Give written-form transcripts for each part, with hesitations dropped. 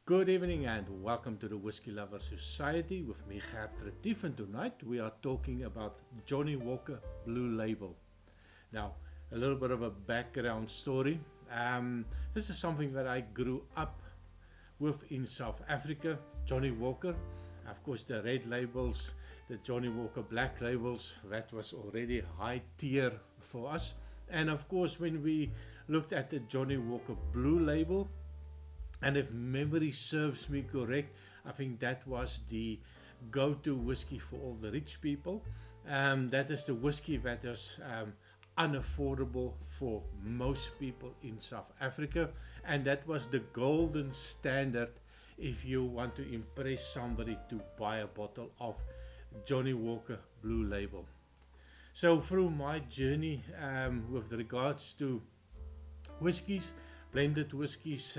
Good evening and welcome to the Whiskey Lover Society with me, Gert Retief, and tonight we are talking about Johnnie Walker Blue Label. Now, a little bit of a background story. This is something that I grew up with in South Africa, Johnnie Walker. Of course, the red labels, the Johnnie Walker black labels, that was already high tier for us. And of course, when we looked at the Johnnie Walker Blue Label, and if memory serves me correct, I think that was the go-to whiskey for all the rich people. That is the whiskey that is unaffordable for most people in South Africa, and that was the golden standard if you want to impress somebody to buy a bottle of Johnnie Walker Blue Label. So through my journey with regards to whiskies, blended whiskies,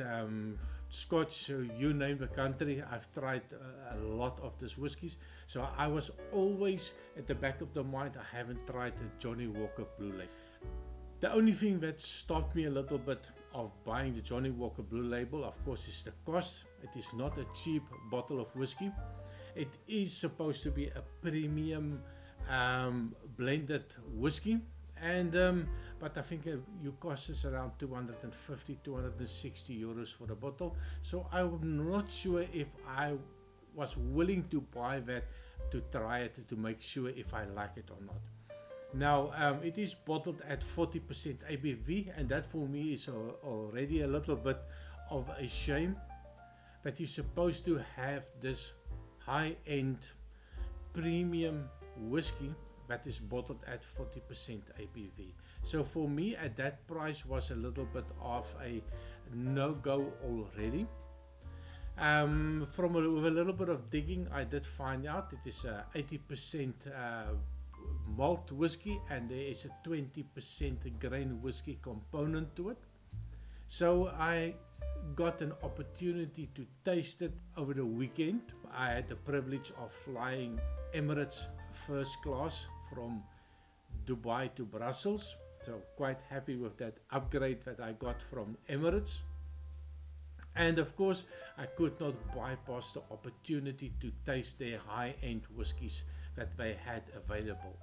Scotch, you name the country, I've tried a lot of these whiskies. So I was always at the back of the mind, I haven't tried a Johnnie Walker Blue Label. The only thing that stopped me a little bit of buying the Johnnie Walker Blue Label, of course, is the cost. It is not a cheap bottle of whiskey. It is supposed to be a premium blended whiskey, and but I think you cost us around 250, 260 euros for the bottle. So I'm not sure if I was willing to buy that to try it, to make sure if I like it or not. Now, it is bottled at 40% ABV, and that for me is already a little bit of a shame that you're supposed to have this high-end premium whiskey that is bottled at 40% ABV. So for me, at that price was a little bit of a no-go already. With a little bit of digging, I did find out it is a 80% malt whiskey, and there is a 20% grain whiskey component to it. So I got an opportunity to taste it over the weekend. I had the privilege of flying Emirates first class from Dubai to Brussels, so quite happy with that upgrade that I got from Emirates. And of course, I could not bypass the opportunity to taste their high-end whiskies that they had available.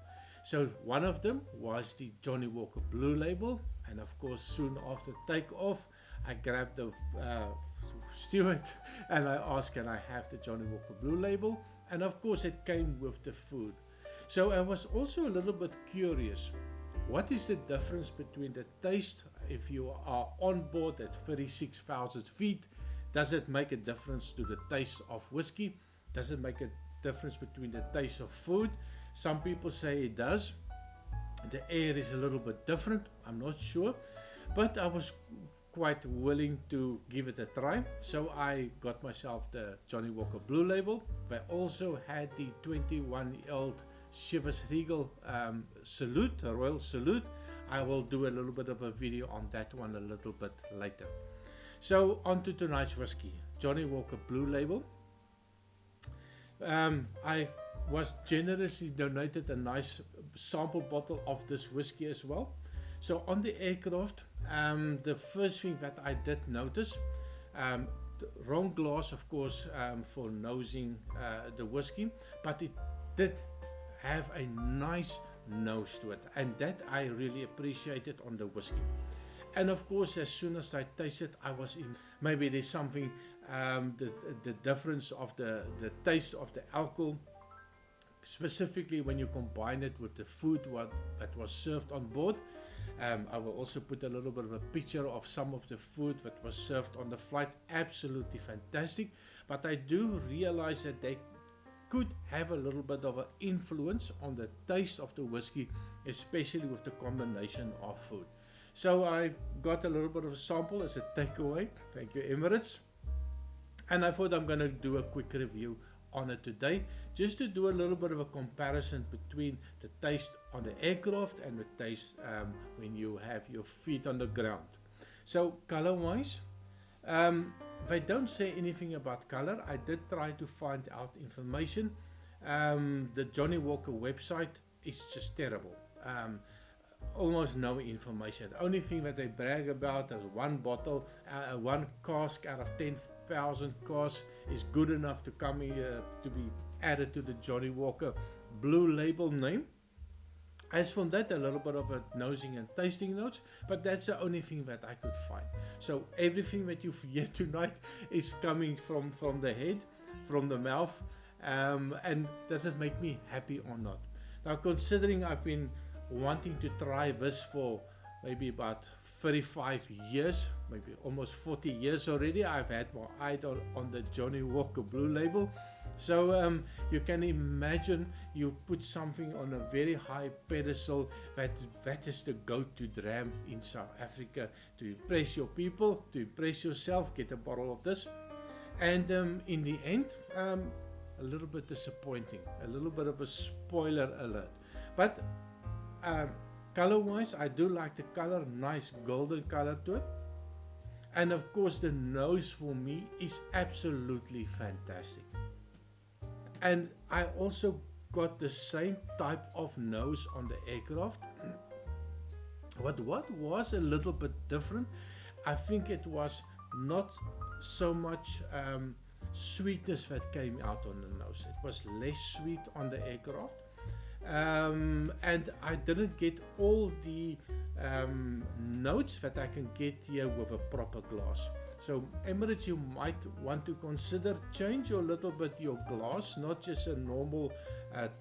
So one of them was the Johnnie Walker Blue Label, and of course soon after takeoff I grabbed the steward and I asked, can I have the Johnnie Walker Blue Label? And of course it came with the food. So I was also a little bit curious, what is the difference between the taste if you are on board at 36,000 feet? Does it make a difference to the taste of whiskey? Does it make a difference between the taste of food? Some people say it does. The air is a little bit different, I'm not sure, but I was quite willing to give it a try. So I got myself the Johnnie Walker Blue Label. They also had the 21-year-old Chivas Regal Salute, a Royal Salute. I will do a little bit of a video on that one a little bit later. So on to tonight's whiskey, Johnnie Walker Blue Label. I was generously donated a nice sample bottle of this whiskey as well. So on the aircraft, the first thing that I did notice, the wrong glass of course for nosing the whiskey, but it did have a nice nose to it, and that I really appreciated on the whiskey. And of course, as soon as I tasted, I was in, maybe there's something, the difference of the taste of the alcohol, specifically when you combine it with the food that was served on board. I will also put a little bit of a picture of some of the food that was served on the flight. Absolutely fantastic, but I do realize that they could have a little bit of an influence on the taste of the whiskey, especially with the combination of food. So I got a little bit of a sample as a takeaway. Thank you, Emirates. And I thought I'm going to do a quick review on it today, just to do a little bit of a comparison between the taste on the aircraft and the taste when you have your feet on the ground. So color wise, they don't say anything about color. I did try to find out information. The Johnnie Walker website is just terrible. Almost no information. The only thing that they brag about is one bottle, one cask out of 10 1,000 cars is good enough to come here to be added to the Johnnie Walker Blue Label name. As from that, a little bit of a nosing and tasting notes, but that's the only thing that I could find. So everything that you've heard tonight is coming from the head, from the mouth, and does it make me happy or not? Now, considering I've been wanting to try this for maybe about 35 years, maybe almost 40 years already, I've had my eye on the Johnnie Walker Blue Label. So you can imagine you put something on a very high pedestal that is the go-to dram in South Africa to impress your people, to impress yourself. Get a bottle of this, and in the end, a little bit disappointing, a little bit of a spoiler alert. But color-wise, I do like the color, nice golden color to it, and of course the nose for me is absolutely fantastic. And I also got the same type of nose on the aircraft. But what was a little bit different, I think it was not so much sweetness that came out on the nose. It was less sweet on the aircraft. And I didn't get all the notes that I can get here with a proper glass. So Emirates, you might want to consider change a little bit your glass, not just a normal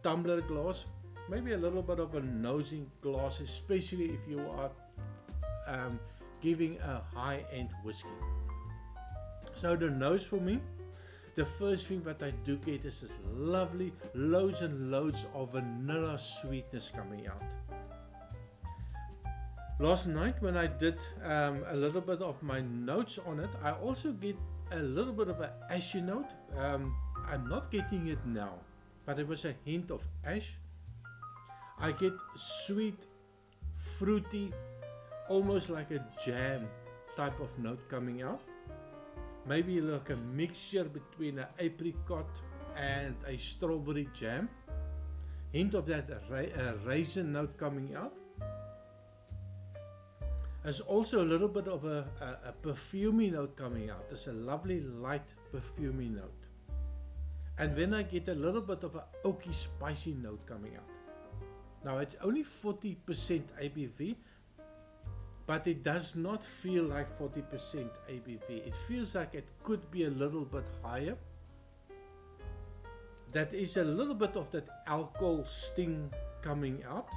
tumbler glass, maybe a little bit of a nosing glass, especially if you are giving a high-end whiskey. So the nose for me, the first thing that I do get is this lovely loads and loads of vanilla sweetness coming out. Last night when I did a little bit of my notes on it, I also get a little bit of an ashy note. I'm not getting it now, but it was a hint of ash. I get sweet, fruity, almost like a jam type of note coming out. Maybe like a mixture between an apricot and a strawberry jam. Hint of that raisin note coming out. There's also a little bit of a perfumey note coming out. There's a lovely light perfumey note. And then I get a little bit of an oaky spicy note coming out. Now it's only 40% ABV, but it does not feel like 40% ABV. It feels like it could be a little bit higher. That is a little bit of that alcohol sting coming out.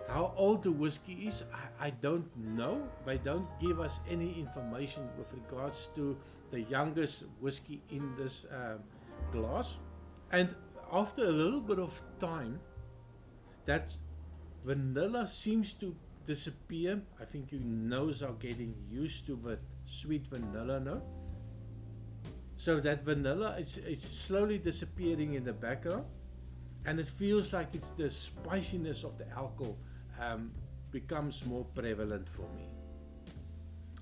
How old the whiskey is, I don't know. They don't give us any information with regards to the youngest whiskey in this glass. And after a little bit of time, that vanilla seems to disappear. I think your nose are getting used to the sweet vanilla note. So that vanilla is slowly disappearing in the background, and it feels like it's the spiciness of the alcohol becomes more prevalent for me.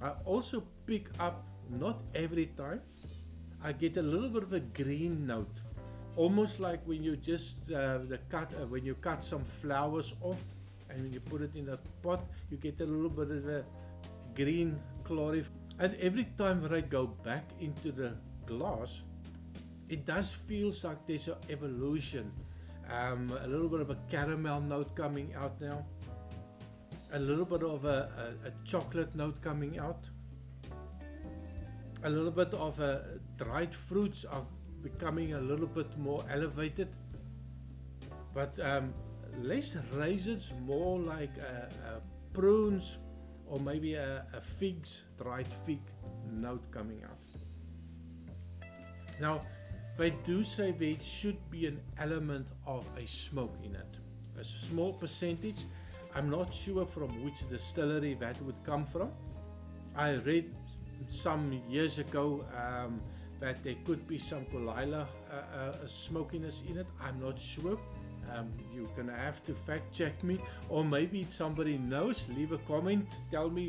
I also pick up, not every time, I get a little bit of a green note, almost like when you just when you cut some flowers off and when you put it in a pot, you get a little bit of a green chlorophyll. And every time that I go back into the glass, it does feel like there's an evolution. A little bit of a caramel note coming out now, a little bit of a chocolate note coming out, a little bit of dried fruits are becoming a little bit more elevated, but less raisins, more like prunes or maybe a dried fig note coming out. Now, they do say there should be an element of a smoke in it. A small percentage. I'm not sure from which distillery that would come from. I read some years ago that there could be some Kalila smokiness in it. I'm not sure. You're going to have to fact check me, or maybe somebody knows. Leave a comment. Tell me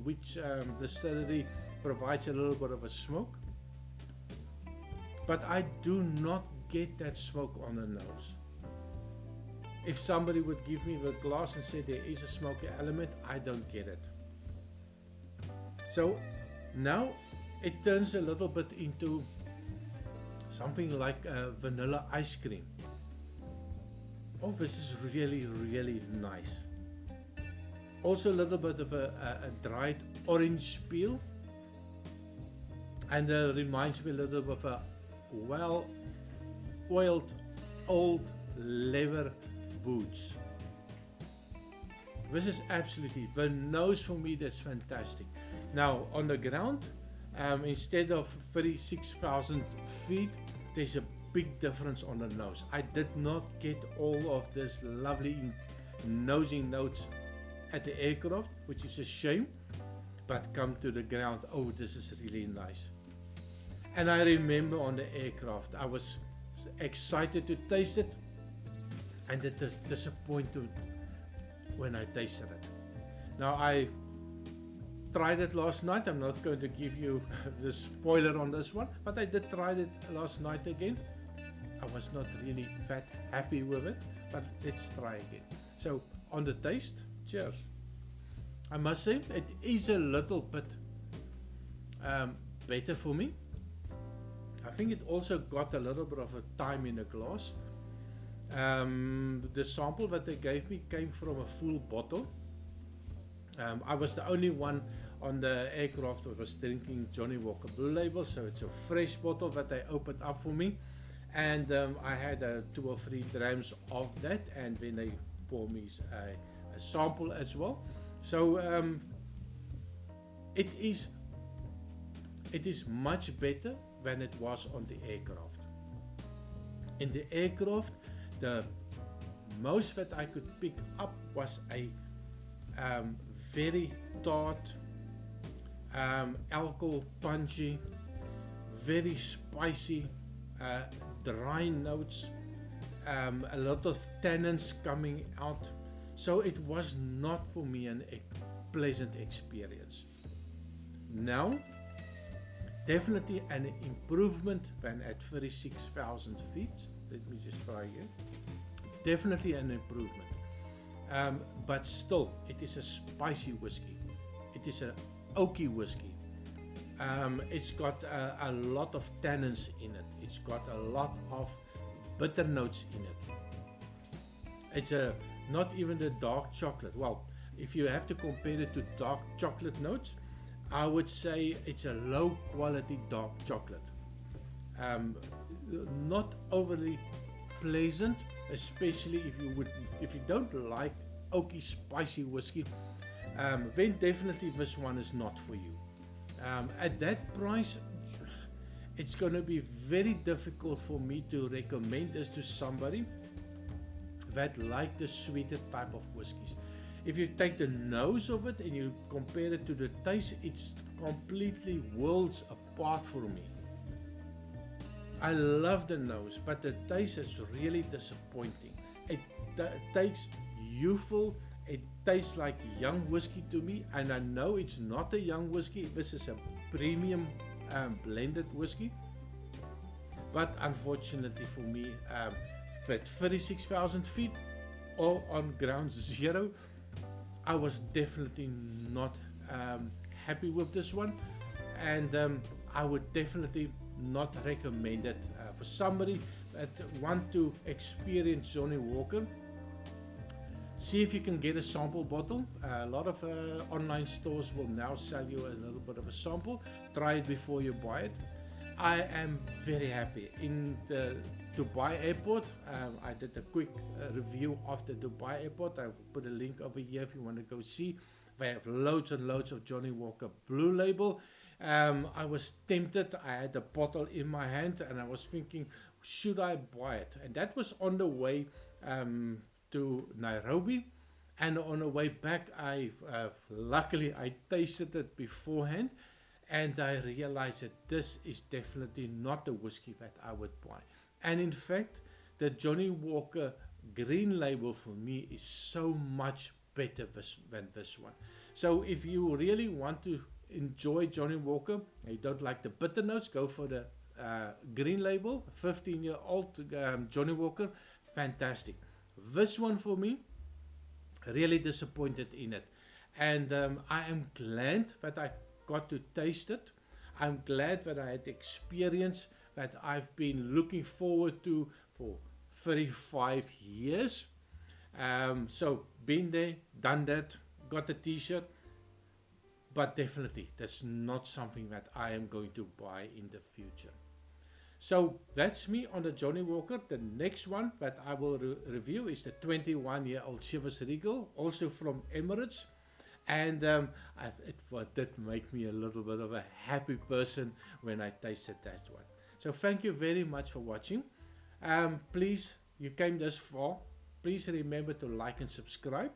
which distillery provides a little bit of a smoke. But I do not get that smoke on the nose. If somebody would give me the glass and say there is a smoky element, I don't get it. So now it turns a little bit into something like vanilla ice cream. Oh, this is really, really nice. Also a little bit of a dried orange peel, and reminds me a little bit of a well-oiled old leather boots. This is absolutely, the nose for me, that's fantastic. Now on the ground, instead of 36,000 feet, there's a big difference on the nose. I did not get all of this lovely nosing notes at the aircraft, which is a shame, but come to the ground, oh, this is really nice. And I remember on the aircraft, I was excited to taste it, and it is disappointed when I tasted it. Now I tried it last night. I'm not going to give you the spoiler on this one, but I did try it last night again. I was not really that happy with it, but let's try again. So on the taste, cheers. I must say it is a little bit better for me. I think it also got a little bit of a time in the glass. The sample that they gave me came from a full bottle. I was the only one on the aircraft that was drinking Johnnie Walker Blue Label, so it's a fresh bottle that they opened up for me, and I had 2 or 3 grams of that, and then they pour me a sample as well. So it is much better than it was on the aircraft. In the aircraft, the most that I could pick up was a very tart, alcohol punchy, very spicy, dry notes, a lot of tannins coming out. So it was not for me a pleasant experience. Now, definitely an improvement than at 36,000 feet. Let me just try here. Definitely an improvement. But still, it is a spicy whiskey. It is an oaky whiskey. It's got a lot of tannins in it. It's got a lot of bitter notes in it. It's not even the dark chocolate. Well, if you have to compare it to dark chocolate notes, I would say it's a low quality dark chocolate. Not overly pleasant, especially if you don't like oaky spicy whiskey, then definitely this one is not for you. At that price, it's going to be very difficult for me to recommend this to somebody that like the sweeter type of whiskies. If you take the nose of it and you compare it to the taste, it's completely worlds apart for me. I love the nose, but the taste is really disappointing. It tastes youthful. It tastes like young whiskey to me, and I know it's not a young whiskey. This is a premium blended whiskey. But unfortunately for me, at 36,000 feet or on ground zero, I was definitely not happy with this one, and I would definitely not recommend it for somebody that want to experience Johnnie Walker. See if you can get a sample bottle. A lot of online stores will now sell you a little bit of a sample. Try it before you buy it. I am very happy. In the Dubai airport, I did a quick review of the Dubai airport. I will put a link over here if you want to go see. They have loads and loads of Johnnie Walker Blue Label. I was tempted. I had a bottle in my hand and I was thinking, should I buy it? And that was on the way to Nairobi, and on the way back, luckily I tasted it beforehand, and I realized that this is definitely not the whiskey that I would buy. And in fact, the Johnnie Walker Green Label for me is so much better than this one. So if you really want to enjoy Johnnie Walker and you don't like the bitter notes, go for the Green Label, 15-year-old Johnnie Walker, fantastic. This one for me, really disappointed in it, and I am glad that I got to taste it. I'm glad that I had experience that I've been looking forward to for 35 years. So been there, done that, got a t-shirt, but definitely that's not something that I am going to buy in the future. So that's me on the Johnnie Walker. The next one that I will review is the 21-year-old Chivas Regal, also from Emirates. And it did make me a little bit of a happy person when I tasted that one. So thank you very much for watching. Please, you came this far. Please remember to like and subscribe.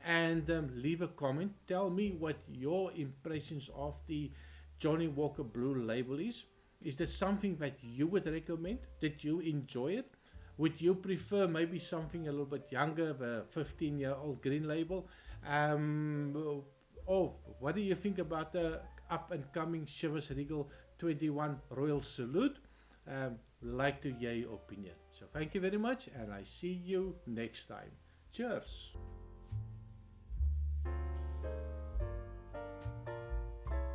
And leave a comment. Tell me what your impressions of the Johnnie Walker Blue Label is. Is there something that you would recommend? Did you enjoy it? Would you prefer maybe something a little bit younger, the 15-year-old Green Label? Or what do you think about the up-and-coming Chivas Regal 21 Royal Salute? Like to hear your opinion. So thank you very much, and I see you next time. Cheers!